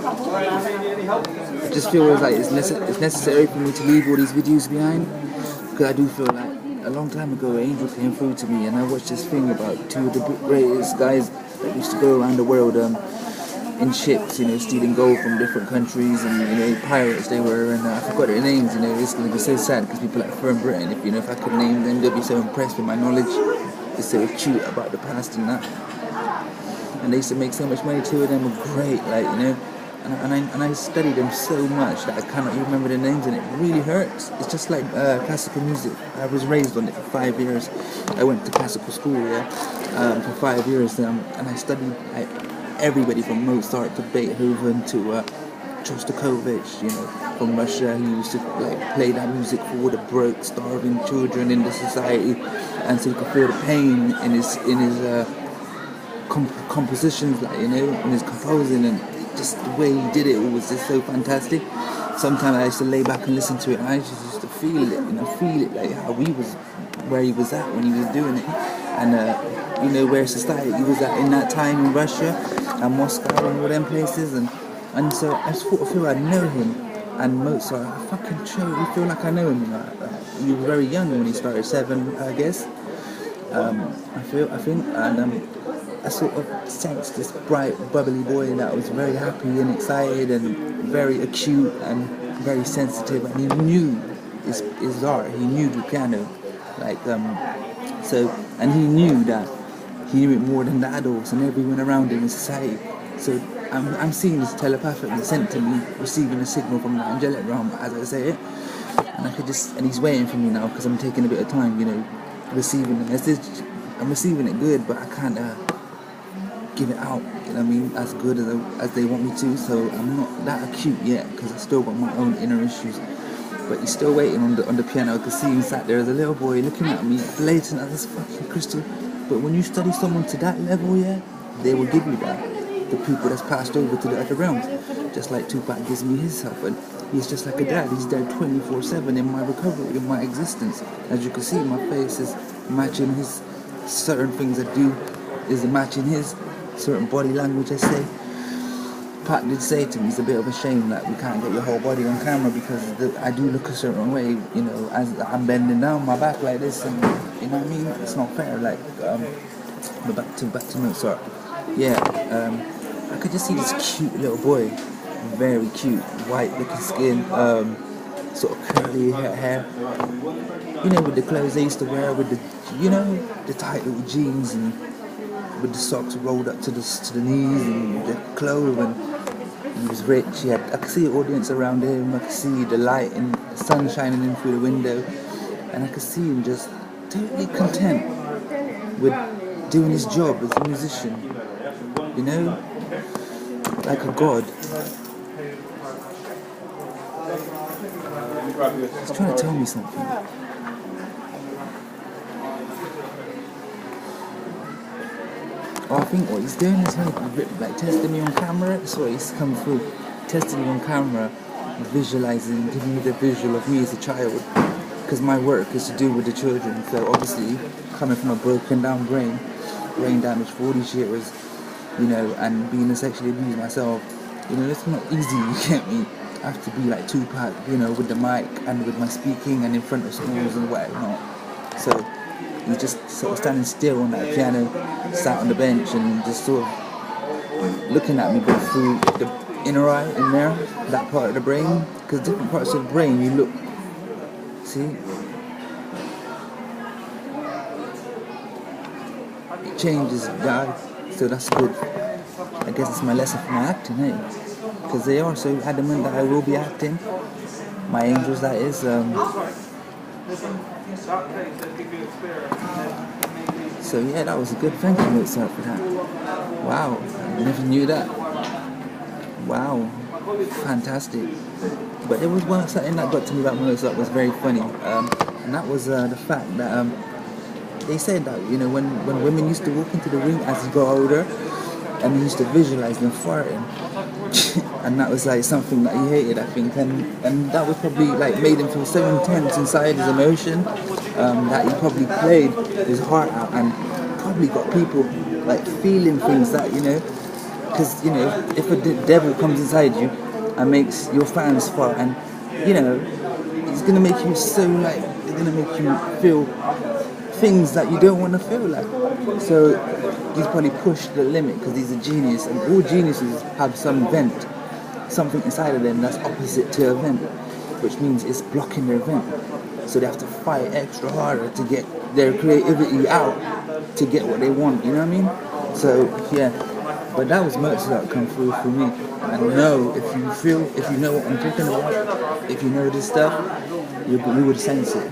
I just feel like it's necessary for me to leave all these videos behind, because I do feel like a long time ago an angel came through to me and I watched this thing about two of the greatest guys that used to go around the world in ships, stealing gold from different countries, and pirates they were, and I forgot their names. It's going to be so sad because people like from Britain, if I could name them, they'd be so impressed with my knowledge. It's so cute about the past and that. And they used to make so much money. Two of them were great, and I studied them so much that I cannot even remember their names, and it really hurts. It's just like classical music. I was raised on it for 5 years. I went to classical school, for 5 years, and I studied everybody from Mozart to Beethoven to Shostakovich, from Russia. He used to play that music for all the broke, starving children in the society, and so he could feel the pain in his compositions, in his composing, and just the way he did it was just so fantastic. Sometimes I used to lay back and listen to it, and I just used to feel it, like how where he was at when he was doing it, and where society was at in that time in Russia and Moscow and all them places, and so I sort of feel I know him. And Mozart, I fucking truly feel like I know him. He was very young when he started, 7, I guess. I think, and I sort of sensed this bright, bubbly boy that was very happy and excited and very acute and very sensitive, and he knew his art. He knew the piano, and he knew that he knew it more than the adults and everyone around him in society. So I'm seeing this telepathically sent to me, receiving a signal from the angelic realm as I say it, and he's waiting for me now because I'm taking a bit of time, receiving the message. I'm receiving it good, but I can't give it out, as good as they want me to. So I'm not that acute yet because I still got my own inner issues. But he's still waiting on the piano. I could see him sat there as a little boy looking at me, blatant at this fucking crystal. But when you study someone to that level, they will give you that. The people that's passed over to the other realms, just like Tupac gives me his help, and he's just like a dad. He's there 24/7 in my recovery, in my existence. As you can see, my face is matching his certain things I do, is matching his certain body language. I say. Pat did say to me, it's a bit of a shame that we can't get your whole body on camera because I do look a certain way, as I'm bending down my back like this, and you know what I mean. It's not fair. But back to Mozart. I could just see this cute little boy, very cute, white looking skin, sort of curly hair, with the clothes they used to wear, with the tight little jeans and with the socks rolled up to the knees and the clothes, and he was rich. I could see the audience around him, I could see the light and the sun shining in through the window, and I could see him just totally content with doing his job as a musician, like a god. He's trying to tell me something. I think what he's doing is testing me on camera. That's what he's come through, testing me on camera, visualizing, giving me the visual of me as a child. Because my work is to do with the children. So obviously, coming from a broken down brain damage for all these years, and being sexually abused myself, it's not easy. You get me? I have to be like Tupac, with the mic and with my speaking and in front of schools and whatnot. So. He's just sort of standing still on that piano, sat on the bench and just sort of looking at me, but through the inner eye in there, that part of the brain. Because different parts of the brain you look, see? It changes, so that's good. I guess it's my lesson for my acting, Because they are so adamant that I will be acting. My angels, that is. So that was a good. Thank you, Mozart, for that. Wow, I never knew that. Wow, fantastic. But there was something that got to me about Mozart was very funny, and that was the fact that they said that when women used to walk into the room as he got older, and he used to visualize them farting. And that was something that he hated, I think, and that was probably made him feel so intense inside his emotion that he probably played his heart out and probably got people feeling things that because if a devil comes inside you and makes your fans fart, and it's gonna make you so like, it's gonna make you feel things that you don't want to feel like. So he's probably pushed the limit because he's a genius, and all geniuses have some vent, something inside of them that's opposite to a vent, which means it's blocking their vent. So they have to fight extra harder to get their creativity out, to get what they want, you know what I mean? So yeah, but that was Mozart come through for me. I know if you know what I'm talking about, if you know this stuff, you would sense it.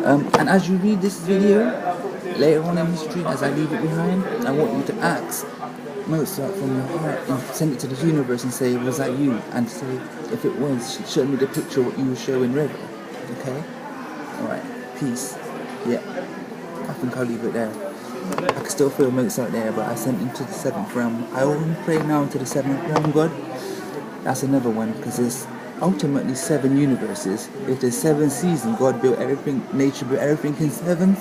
And as you read this video, later on in history, as I leave it behind, I want you to ask Mozart from your heart and send it to the universe and say, was that you? And say, if it was, show me the picture of what you were showing River. Okay? Alright, peace. Yeah, I think I'll leave it there. I can still feel Mozart there, but I sent him to the 7th realm. I only pray now to the 7th realm God. That's another one, because there's ultimately 7 universes. If there's 7 seasons, God built everything, nature built everything in 7s,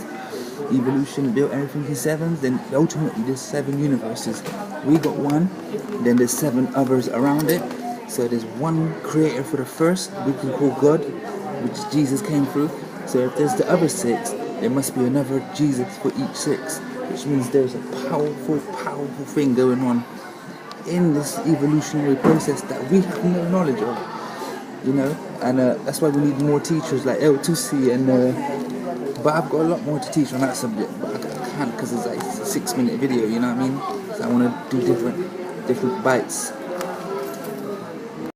evolution built everything in 7s, then ultimately there's 7 universes. We got one, then there's 7 others around it. So there's one creator for the first, we can call God, which Jesus came through. So if there's the other 6, there must be another Jesus for each 6, which means there's a powerful thing going on in this evolutionary process that we have no knowledge of, and that's why we need more teachers like L2C, and but I've got a lot more to teach on that subject, but I can't because it's like a 6-minute video, you know what I mean? So I want to do different bites.